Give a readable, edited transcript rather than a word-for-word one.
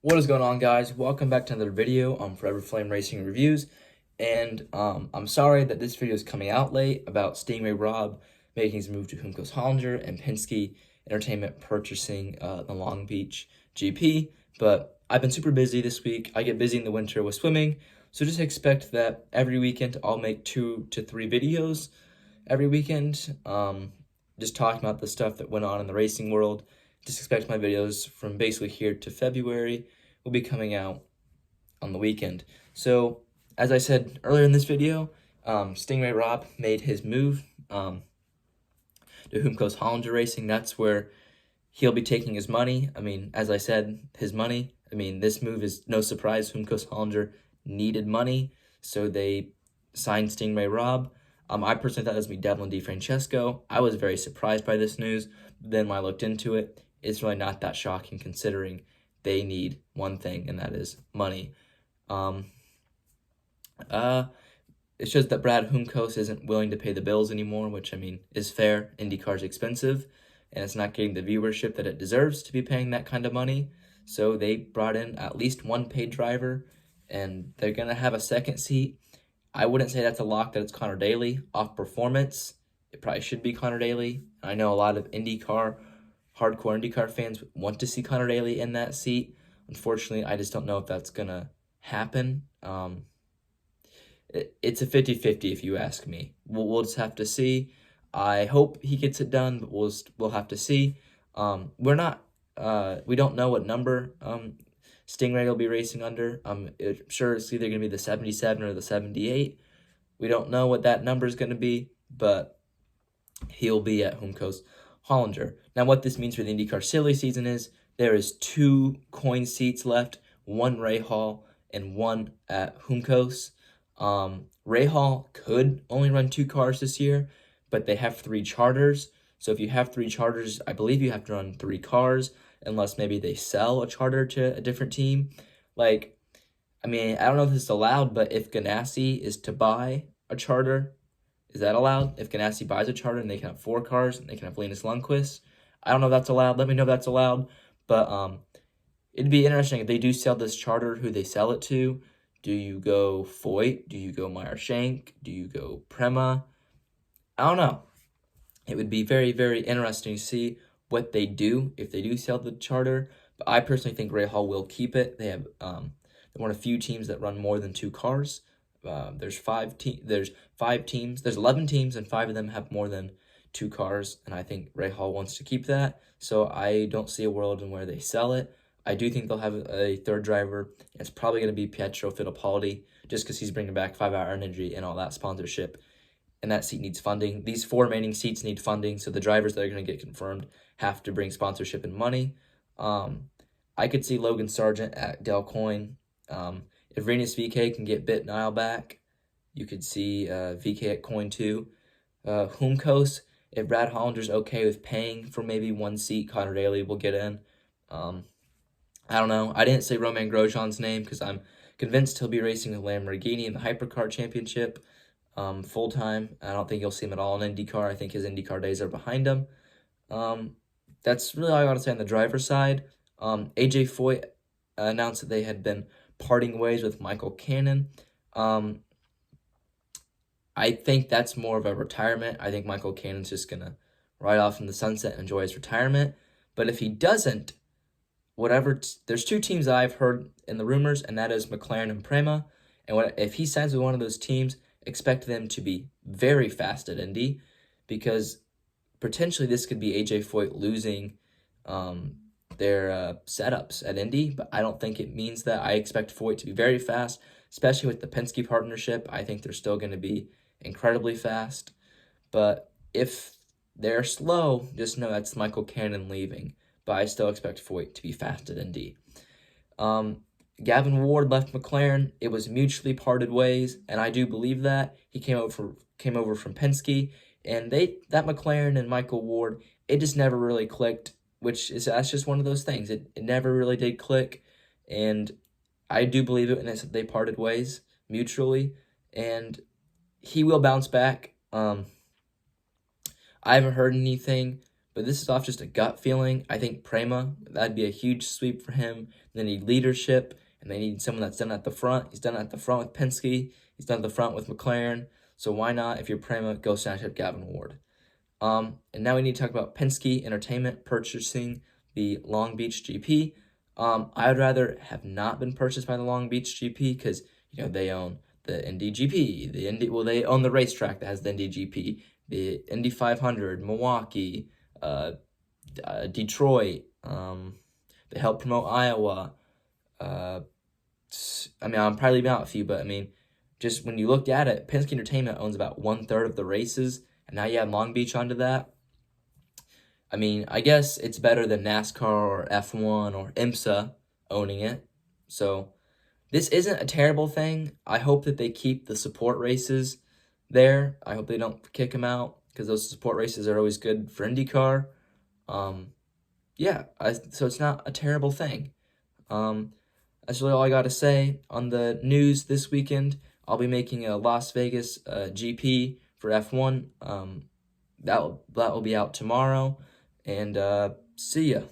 What is going on, guys? Welcome back to another video on Forever Flame Racing Reviews. And I'm sorry that this video is coming out late about Stingray Rob making his move to Humco's Hollinger and Penske Entertainment purchasing the Long Beach GP. But I've been super busy this week. I get busy in the winter with swimming, so just expect that every weekend I'll make 2 to 3 videos every weekend, just talking about the stuff that went on in the racing world. Just expect my videos from basically here to February will be coming out on the weekend. So, as I said earlier in this video, Stingray Rob made his move to Humco's Hollinger Racing. That's where he'll be taking his money. I mean, as I said, his money. I mean, this move is no surprise. Humco's Hollinger needed money, so they signed Stingray Rob. I personally thought it was going to be Devlin DeFrancesco. I was very surprised by this news. Then when I looked into it, it's really not that shocking considering they need one thing, and that is money. It shows that Brad Humkos isn't willing to pay the bills anymore, which, I mean, is fair. IndyCar's expensive, and it's not getting the viewership that it deserves to be paying that kind of money. So they brought in at least one paid driver, and they're going to have a second seat. I wouldn't say that's a lock that it's Connor Daly. Off performance, it probably should be Connor Daly. I know a lot of hardcore IndyCar fans want to see Connor Daly in that seat. Unfortunately, I just don't know if that's going to happen. It's a 50-50 if you ask me. We'll just have to see. I hope he gets it done, but we'll have to see. We don't know what number Stingray will be racing under. I'm sure it's either going to be the 77 or the 78. We don't know what that number is going to be, but he'll be at Humco's Hollinger. Now, what this means for the IndyCar silly season is there is 2 coin seats left, one Rahal and one at Humco's. Rahal could only run 2 cars this year, but they have 3 charters. So if you have 3 charters, I believe you have to run 3 cars, unless maybe they sell a charter to a different team. Like, I mean, I don't know if this is allowed, but if Ganassi is to buy a charter, is that allowed? If Ganassi buys a charter and they can have 4 cars and they can have Linus Lundqvist, I don't know if that's allowed. Let me know if that's allowed. But it'd be interesting if they do sell this charter, who they sell it to. Do you go Foyt? Do you go Meyer Shank? Do you go Prema? I don't know. It would be very, very interesting to see what they do if they do sell the charter. But I personally think Rahal will keep it. They have they're one of a few teams that run more than 2 cars. There's 5 teams. There's 11 teams, and 5 of them have more than 2 cars. And I think Rahal wants to keep that. So I don't see a world in where they sell it. I do think they'll have a third driver. It's probably going to be Pietro Fittipaldi, just because he's bringing back 5-Hour Energy and all that sponsorship. And that seat needs funding. These 4 remaining seats need funding, so the drivers that are going to get confirmed have to bring sponsorship and money. I could see Logan Sargent at Del Coyne. If Renus VK can get Bit Nile back, you could see VK at Coyne too. Humkos, if Brad Hollinger's okay with paying for maybe 1 seat, Connor Daly will get in. I don't know. I didn't say Romain Grosjean's name because I'm convinced he'll be racing with Lamborghini in the Hypercar Championship full-time. I don't think you'll see him at all in IndyCar. I think his IndyCar days are behind him. That's really all I got to say on the driver's side. AJ Foyt announced that they had been parting ways with Michael Cannon. I think that's more of a retirement. I think Michael Cannon's just going to ride off in the sunset and enjoy his retirement. But if he doesn't, there's 2 teams that I've heard in the rumors, and that is McLaren and Prema. And if he signs with one of those teams, expect them to be very fast at Indy, because potentially this could be AJ Foyt losing their setups at Indy, but I don't think it means that. I expect Foyt to be very fast, especially with the Penske partnership. I think they're still going to be incredibly fast, but if they're slow, just know that's Michael Cannon leaving, but I still expect Foyt to be fast at Indy. Gavin Ward left McLaren. It was mutually parted ways, and I do believe that. He came over from Penske, and that McLaren and Michael Ward, it just never really clicked, that's just one of those things. It never really did click, and I do believe it, and they parted ways mutually, and he will bounce back. I haven't heard anything, But this is off just a gut feeling. I think Prema, that'd be a huge sweep for him. They need leadership, and they need someone that's done at the front. He's done it at the front with Penske. He's done at the front with McLaren. So why not, if you're Prema, go snatch up Gavin Ward? And now we need to talk about Penske Entertainment purchasing the Long Beach GP. I would rather have not been purchased by the Long Beach GP because, they own the Indy GP, they own the racetrack that has the Indy GP, the Indy 500, Milwaukee, Detroit. They help promote Iowa. I'm probably leaving out a few, but just when you look at it, Penske Entertainment owns about 1/3 of the races, and now you add Long Beach onto that. I guess it's better than NASCAR or F1 or IMSA owning it. So this isn't a terrible thing. I hope that they keep the support races there. I hope they don't kick them out because those support races are always good for IndyCar. So it's not a terrible thing. That's really all I got to say on the news this weekend. I'll be making a Las Vegas GP for F1. That will be out tomorrow. And see ya.